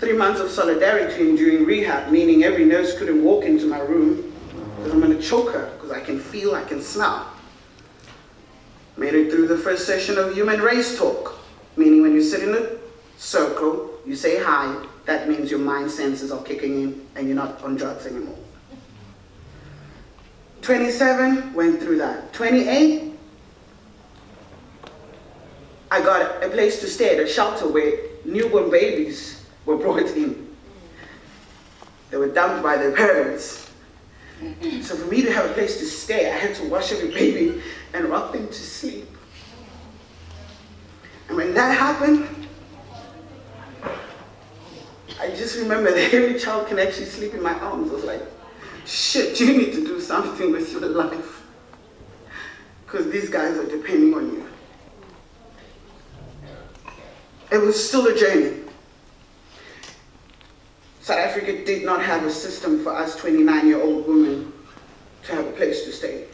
3 months of solidarity during rehab, meaning every nurse couldn't walk into my room because I'm going to choke her because I can feel, I can smell. Made it through the first session of human race talk, meaning when you sit in a circle, you say hi, that means your mind senses are kicking in and you're not on drugs anymore. 27, went through that. 28, I got a place to stay at a shelter where newborn babies were brought in. They were dumped by their parents. So for me to have a place to stay, I had to wash every baby and rock them to sleep. And when that happened, I just remember that every child can actually sleep in my arms. I was like, shit, you need to do something with your life, because these guys are depending on you. It was still a journey. South Africa did not have a system for us 29-year-old women to have a place to stay.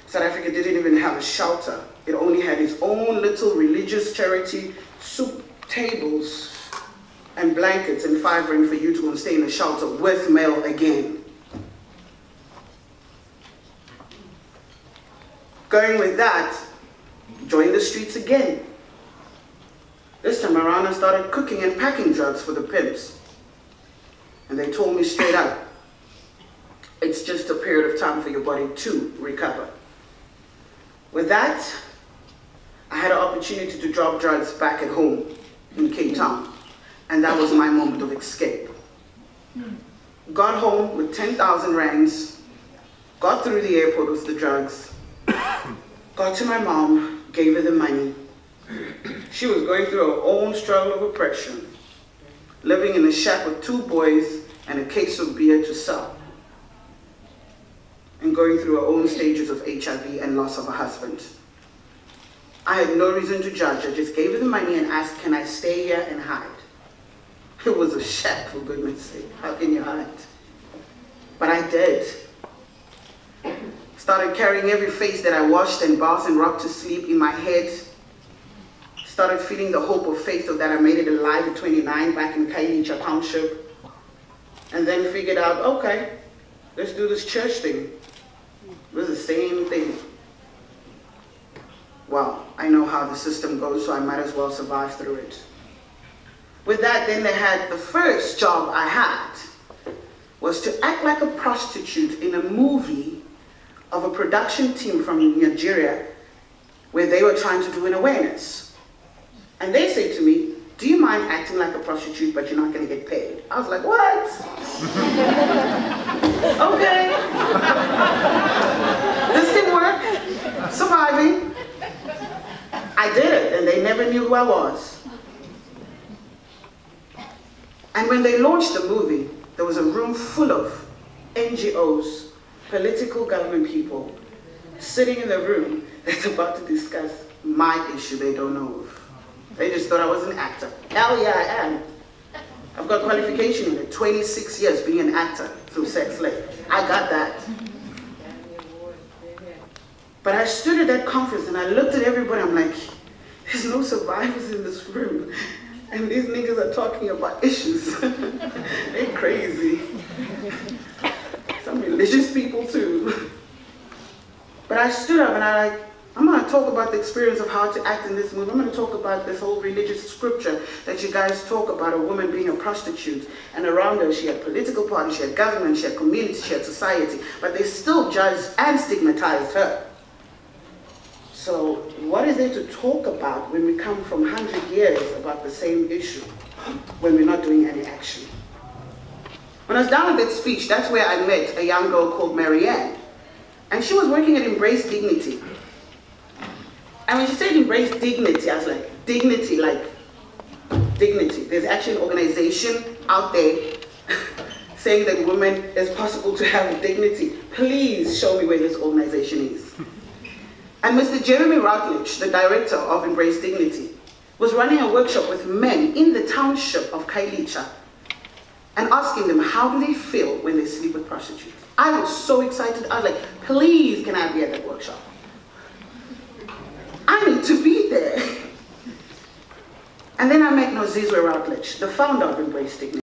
South Africa didn't even have a shelter. It only had its own little religious charity, soup tables and blankets and 5 rand for you to go and stay in a shelter with mail again. Going with that, joined the streets again. This time around I started cooking and packing drugs for the pimps. And they told me straight up, it's just a period of time for your body to recover. With that, I had an opportunity to drop drugs back at home in Cape Town. And that was my moment of escape. Got home with 10,000 rands, got through the airport with the drugs, got to my mom, gave her the money. She was going through her own struggle of oppression, living in a shack with 2 boys and a case of beer to sell, and going through her own stages of HIV and loss of a husband. I had no reason to judge. I just gave her the money and asked, can I stay here and hide? It was a shack, for goodness sake. How can you hide? But I did. Started carrying every face that I washed and bathed and rocked to sleep in my head. Started feeling the hope of faith of that I made it alive at 29 back in Kailicha Township. And then figured out, okay, let's do this church thing. It was the same thing. Well, I know how the system goes, so I might as well survive through it. With that, then they had the first job I had was to act like a prostitute in a movie of a production team from Nigeria where they were trying to do an awareness. And they say to me, do you mind acting like a prostitute but you're not going to get paid? I was like, what? Okay. This didn't work. Surviving. I did it and they never knew who I was. And when they launched the movie, there was a room full of NGOs, political government people, sitting in the room that's about to discuss my issue they don't know of. They just thought I was an actor. Hell yeah, I am. I've got qualification in it, 26 years being an actor through sex slave. I got that. But I stood at that conference and I looked at everybody, I'm like, there's no survivors in this room. And these niggas are talking about issues. They're crazy. Some religious people too. But I stood up and I'm going to talk about the experience of how to act in this movie. I'm going to talk about this whole religious scripture that you guys talk about, a woman being a prostitute. And around her, she had political parties, she had government, she had community, she had society. But they still judged and stigmatized her. So what is there to talk about when we come from 100 years about the same issue, when we're not doing any action? When I was down at that speech, that's where I met a young girl called Marianne. And she was working at Embrace Dignity. And when she said embrace dignity, I was like, dignity, like dignity. There's actually an organization out there saying that women, it's possible to have dignity. Please show me where this organization is. And Mr. Jeremy Routledge, the director of Embrace Dignity, was running a workshop with men in the township of Kailicha and asking them, how do they feel when they sleep with prostitutes? I was so excited. I was like, please, can I be at that workshop? I need to be there. And then I met Nozizwe Routledge, the founder of Embrace Dignity.